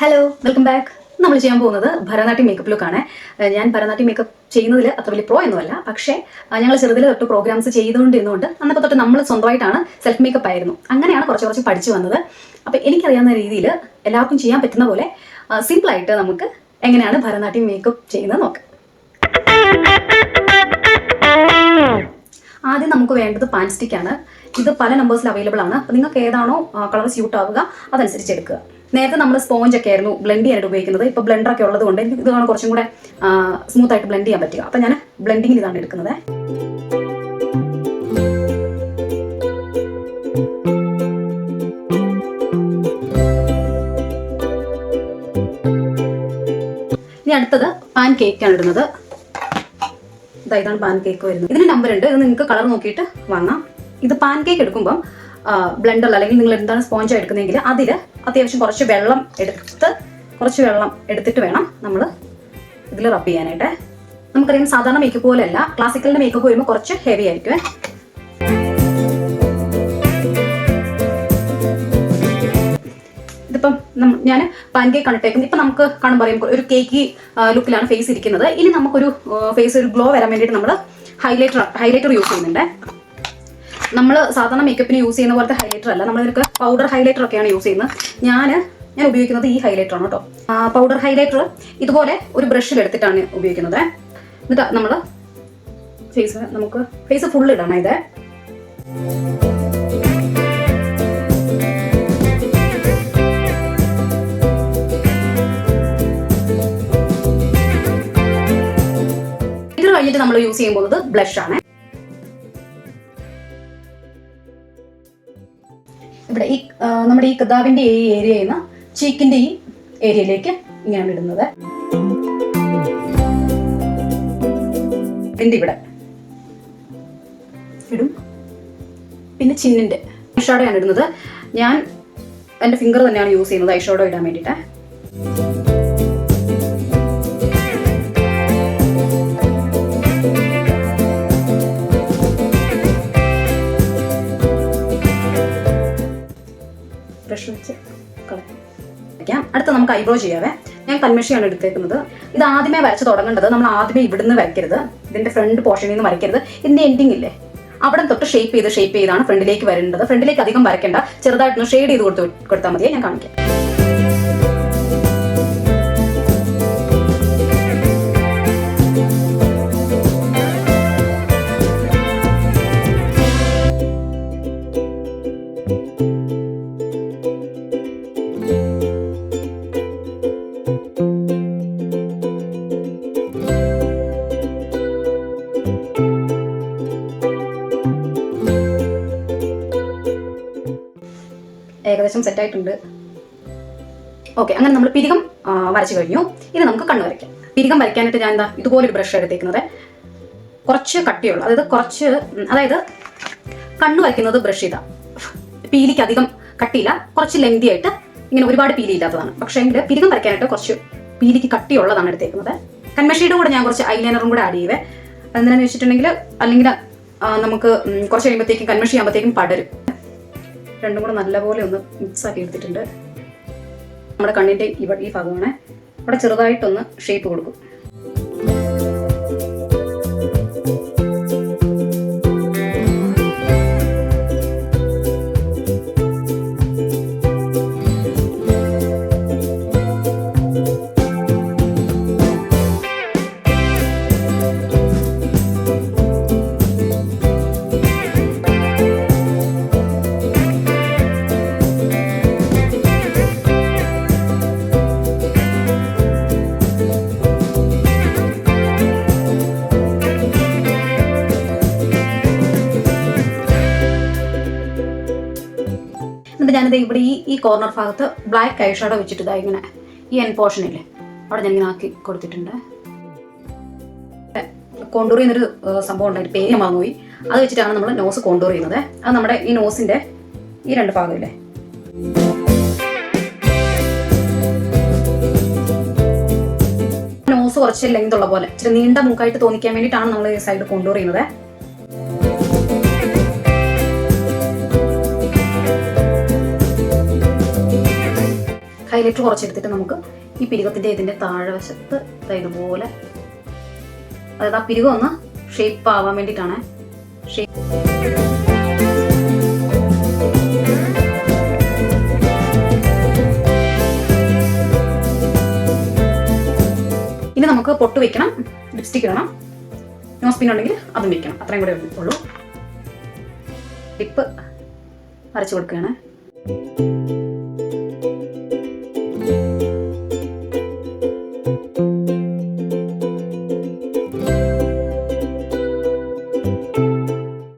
Hello, welcome back. നമ്മൾ ചെയ്യാൻ പോകുന്നത് ഭരതനാട്യം മേക്കപ്പ് ലുക്കാണ്. ഞാൻ ഭരതനാട്യം മേക്കപ്പ് ചെയ്യുന്നതിൽ അത്ര വലിയ പ്രോ ഒന്നുമല്ല, പക്ഷേ ഞങ്ങൾ ചെറുതിൽ തൊട്ട് പ്രോഗ്രാംസ് ചെയ്തുകൊണ്ടിരുന്നുകൊണ്ട് അന്നപ്പോൾ തൊട്ട് നമ്മൾ സ്വന്തമായിട്ടാണ് സെൽഫ് മേക്കപ്പ് ആയിരുന്നു. അങ്ങനെയാണ് കുറച്ച് പഠിച്ചു വന്നത്. അപ്പോൾ എനിക്കറിയാവുന്ന രീതിയിൽ എല്ലാവർക്കും ചെയ്യാൻ പറ്റുന്ന പോലെ സിമ്പിളായിട്ട് നമുക്ക് എങ്ങനെയാണ് ഭരതനാട്യം മേക്കപ്പ് ചെയ്യുന്നത് നോക്കാം. ആദ്യം നമുക്ക് വേണ്ടത് പാൻ സ്റ്റിക്കാണ്. ഇത് പല നമ്പേഴ്സിൽ അവൈലബിൾ ആണ്. അപ്പോൾ നിങ്ങൾക്ക് ഏതാണോ കളർ സ്യൂട്ട് ആവുക അതനുസരിച്ച് എടുക്കുക. നേരത്തെ നമ്മൾ സ്പോഞ്ചൊക്കെ ആയിരുന്നു ബ്ലെൻഡ് ചെയ്യാനായിട്ട് ഉപയോഗിക്കുന്നത്. ഇപ്പോൾ ബ്ലെൻഡറൊക്കെ ഉള്ളത് കൊണ്ട് എനിക്ക് ഇതാണ് കുറച്ചും കൂടെ സ്മൂത്ത് ആയിട്ട് ബ്ലെൻഡ് ചെയ്യാൻ പറ്റുക. അപ്പോൾ ഞാൻ ബ്ലെൻഡിങ്ങിൽ ഇതാണ് എടുക്കുന്നത്. ഇനി അടുത്തത് പാൻ കേക്കാണ് ഇടുന്നത്. ഇതാണ് പാൻ കേക്ക് വരുന്നത്. ഇതിന് നമ്പർ ഉണ്ട്. ഇത് നിങ്ങൾക്ക് കളർ നോക്കിയിട്ട് വാങ്ങാം. ഇത് പാൻ കേക്ക് എടുക്കുമ്പം ബ്ലെൻഡറിൽ അല്ലെങ്കിൽ നിങ്ങൾ എന്താണ് സ്പോഞ്ച് എടുക്കുന്നതെങ്കിൽ അതിൽ അത്യാവശ്യം കുറച്ച് വെള്ളം എടുത്തിട്ട് വേണം നമ്മൾ ഇതിൽ റബ്ബ് ചെയ്യാനായിട്ട്. നമുക്കറിയാം സാധാരണ മേക്കപ്പ് പോലെയല്ല, ക്ലാസിക്കലിൻ്റെ മേക്കപ്പ് വരുമ്പോൾ കുറച്ച് ഹെവി ആയിരിക്കും. ഇതിപ്പം ഞാൻ പാൻ കേക്ക് ആണ് ഇട്ടേക്കുന്നത്. ഇപ്പം നമുക്ക് കാണുമ്പോൾ പറയും ഒരു കേക്ക് ലുക്കിലാണ് ഫേസ് ഇരിക്കുന്നത്. ഇനി നമുക്കൊരു ഫേസ് ഒരു ഗ്ലോ വരാൻ വേണ്ടിയിട്ട് നമ്മൾ ഹൈലൈറ്റർ യൂസ് ചെയ്യുന്നുണ്ട്. നമ്മൾ സാധാരണ മേക്കപ്പിന് യൂസ് ചെയ്യുന്ന പോലത്തെ ഹൈലൈറ്റർ അല്ല, നമ്മളിതൊക്കെ പൗഡർ ഹൈലൈറ്റർ ഒക്കെയാണ് യൂസ് ചെയ്യുന്നത്. ഞാൻ ഉപയോഗിക്കുന്നത് ഈ ഹൈലൈറ്റർ ആണ് കേട്ടോ. പൗഡർ ഹൈലൈറ്റർ ഇതുപോലെ ഒരു ബ്രഷിൽ എടുത്തിട്ടാണ് ഉപയോഗിക്കുന്നത്. എന്നിട്ട് നമ്മൾ ഫേസ് ഫുൾ ഇടണം. ഇത് ഇത് കഴിഞ്ഞിട്ട് നമ്മൾ യൂസ് ചെയ്യാൻ പോകുന്നത് ബ്ലഷ് ആണ്. ഇവിടെ ഈ നമ്മുടെ ഈ കദാവിന്റെ ഈ ഏരിയയിൽ നിന്ന് ചീക്കിന്റെ ഈ ഏരിയയിലേക്ക് ഇങ്ങനെയാണ് ഇടുന്നത്. ഇതിന്റെ ഇവിടെ ഇടും. പിന്നെ ചിന്നിന്റെ ഐഷാഡോ ആണ് ഇടുന്നത്. ഞാൻ എൻ്റെ ഫിംഗർ തന്നെയാണ് യൂസ് ചെയ്യുന്നത് ഐഷാഡോ ഇടാൻ വേണ്ടിയിട്ട്. ബ്രഷ് വെച്ച് കളയാം. അടുത്ത നമുക്ക് ഐബ്രോ ചെയ്യാവേ. ഞാൻ കൺമഷിയാണ് എടുത്തേക്കുന്നത്. ഇത് ആദ്യമേ വരച്ച് തുടങ്ങേണ്ടത്. നമ്മൾ ആദ്യമേ ഇവിടുന്ന് വരയ്ക്കരുത്, ഇതിന്റെ ഫ്രണ്ട് പോർഷനിൽ നിന്ന് വരയ്ക്കരുത്. ഇതിന്റെ എൻഡിങ് ഇല്ലേ, അവിടെ തൊട്ട് ഷേപ്പ് ചെയ്താണ് ഫ്രണ്ടിലേക്ക് വരേണ്ടത്. ഫ്രണ്ടിലേക്ക് അധികം വരയ്ക്കേണ്ട, ചെറുതായിട്ടൊന്ന് ഷെയ്ഡ് ചെയ്ത് കൊടുത്താൽ മതിയെ. ഞാൻ കാണിക്കാം. ഏകദേശം സെറ്റായിട്ടുണ്ട്. ഓക്കെ, അങ്ങനെ നമ്മൾ പിരികം വരച്ചു കഴിഞ്ഞു. ഇനി നമുക്ക് കണ്ണ് വരയ്ക്കാം. പിരികം വരയ്ക്കാനായിട്ട് ഞാൻ ഇതുപോലൊരു ബ്രഷ് എടുത്തേക്കുന്നത്. കുറച്ച് കട്ടിയുള്ള, അതായത് കണ്ണ് വരയ്ക്കുന്നത് ബ്രഷ് ചെയ്താൽ പീലിക്ക് അധികം കട്ടിയില്ല, കുറച്ച് ലെങ്തി ആയിട്ട് ഇങ്ങനെ ഒരുപാട് പീലി ഇല്ലാത്തതാണ്. പക്ഷേ എങ്കിൽ പിരികം വരയ്ക്കാനായിട്ട് കുറച്ച് പീലിക്ക് കട്ടിയുള്ളതാണ് എടുത്തേക്കുന്നത്. കൺമഷിയുടെ കൂടെ ഞാൻ കുറച്ച് ഐലൈനറും കൂടെ ആഡ് ചെയ്യുവേ. എന്താണെന്ന് വെച്ചിട്ടുണ്ടെങ്കിൽ അല്ലെങ്കിൽ നമുക്ക് കുറച്ച് കഴിയുമ്പോഴത്തേക്കും കൺമഷി ചെയ്യുമ്പോഴത്തേക്കും പടരും. രണ്ടും കൂടെ നല്ലപോലെ ഒന്ന് മിക്സ് ആക്കി എടുത്തിട്ടുണ്ട്. നമ്മുടെ കണ്ണിൻ്റെ ഈ ഭാഗമാണ്, അവിടെ ചെറുതായിട്ടൊന്ന് ഷേപ്പ് കൊടുക്കും. എന്നിട്ട് ഞാനിത് ഇവിടെ ഈ കോർണർ ഭാഗത്ത് ബ്ലാക്ക് ഐഷാഡോ വെച്ചിട്ട് ഇങ്ങനെ ഈ എൻ പോർഷനില്ലേ അവിടെ ഞാൻ ഇങ്ങനെ ആക്കി കൊടുത്തിട്ടുണ്ട്. കോണ്ടൂർ ചെയ്യുന്നൊരു സംഭവം ഉണ്ടായിട്ട് പേര് മറന്നുപോയി. അത് വെച്ചിട്ടാണ് നമ്മൾ നോസ് കോണ്ടൂർ ചെയ്യുന്നത്. അത് നമ്മുടെ ഈ നോസിന്റെ ഈ രണ്ട് ഭാഗമില്ലേ, നോസ് കുറച്ച് ലെങ്ത് ഉള്ള പോലെ ഇച്ചിരി നീണ്ട മൂക്കായിട്ട് തോന്നിക്കാൻ വേണ്ടിയിട്ടാണ് നമ്മൾ ഈ സൈഡ് കോണ്ടൂർ ചെയ്യുന്നത്. ഹൈലൈറ്റർ കുറച്ചെടുത്തിട്ട് നമുക്ക് ഈ പിരികത്തിൻ്റെ ഇതിൻ്റെ താഴെ വശത്ത് ഇതുപോലെ, അതായത് ആ പിരികം ഒന്ന് ഷേപ്പ് ആവാൻ വേണ്ടിയിട്ടാണ്. ഇനി നമുക്ക് പൊട്ട് വെക്കണം, ലിപ്സ്റ്റിക് ഇടണം, നോസ് പിൻ ഉണ്ടെങ്കിൽ അതും വെക്കണം. അത്രയും കൂടെ ഉള്ളൂ. ലിപ്പ് വരച്ചു കൊടുക്കുകയാണ്.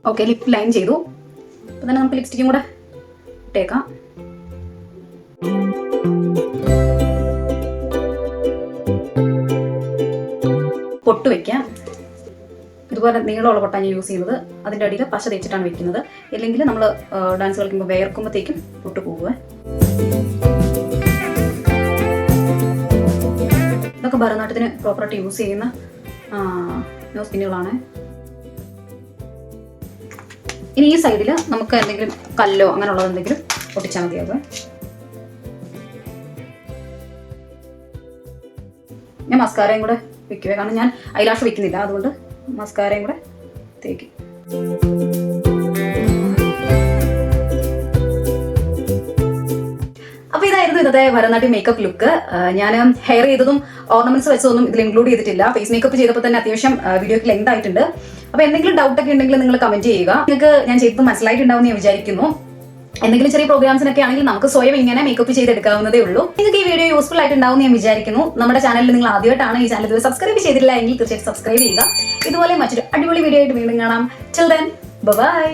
ഓക്കെ, ലിപ്പ് ലൈൻ ചെയ്തു. അപ്പോൾ തന്നെ നമുക്ക് ലിപ്സ്റ്റിക്കും കൂടെ ഇട്ടേക്കാം. പൊട്ട് വെക്കാം. ഇതുപോലെ നീളമുള്ള പൊട്ടാണ് ഞാൻ യൂസ് ചെയ്യുന്നത്. അതിൻ്റെ അടിയിൽ പശ തേച്ചിട്ടാണ് വെക്കുന്നത്. ഇല്ലെങ്കിൽ നമ്മൾ ഡാൻസ് കളിക്കുമ്പോൾ വേർക്കുമ്പോഴത്തേക്കും പൊട്ട് പോകുക. ഇതൊക്കെ ഭരതനാട്യത്തിന് പ്രോപ്പറായിട്ട് യൂസ് ചെയ്യുന്ന നോസ് പിന്നുകളാണ്. ഇനി ഈ സൈഡിൽ നമുക്ക് എന്തെങ്കിലും കല്ലോ അങ്ങനെയുള്ളത് എന്തെങ്കിലും പൊട്ടിച്ചാൽ മതിയാകും. ഞാൻ മസ്കാരയും കൂടെ വെക്കുക, കാരണം ഞാൻ ഐലാഷ് വെക്കുന്നില്ല, അതുകൊണ്ട് മസ്കാരയും കൂടെ തേക്കും. അപ്പോൾ ഇതായിരുന്നു ഇന്നത്തെ ഭരതനാട്യം മേക്കപ്പ് ലുക്ക്. ഞാൻ ഹെയർ ചെയ്തതും ഓർണമെന്റ്സ് വെച്ചതൊന്നും ഇതിൽ ഇൻക്ലൂഡ് ചെയ്തിട്ടില്ല. ഫേസ് മേക്കപ്പ് ചെയ്തപ്പോൾ തന്നെ അത്യാവശ്യം വീഡിയോക്ക് ലെങ്ത് ആയിട്ടുണ്ട്. അപ്പോൾ എന്തെങ്കിലും ഡൗട്ട് ഒക്കെ ഉണ്ടെങ്കിൽ നിങ്ങൾ കമന്റ് ചെയ്യുക. നിങ്ങൾക്ക് ഞാൻ ചെയ്തത് മനസ്സിലായിട്ടുണ്ടാവും ഞാൻ വിചാരിക്കുന്നു. എന്തെങ്കിലും ചെറിയ പ്രോഗ്രാംസിനൊക്കെ ആണെങ്കിൽ നമുക്ക് സ്വയം ഇങ്ങനെ മേക്കപ്പ് ചെയ്തെടുക്കാവുന്നതേ ഉള്ളൂ. നിങ്ങൾക്ക് ഈ വീഡിയോ യൂസ്ഫുൾ ആയിട്ടുണ്ടാവും ഞാൻ വിചാരിക്കുന്നു. നമ്മുടെ ചാനലിൽ നിങ്ങൾ ആദ്യമായിട്ടാണ് ഈ ചാനൽ ഇതുവരെ സബ്സ്ക്രൈബ് ചെയ്തിട്ടില്ല എങ്കിൽ തീർച്ചയായിട്ടും സബ്സ്ക്രൈബ് ചെയ്യുക. ഇതുപോലെ മറ്റൊരു അടിപൊളി വീഡിയോ ആയിട്ട് വീണ്ടും കാണാം. Till then, bye bye.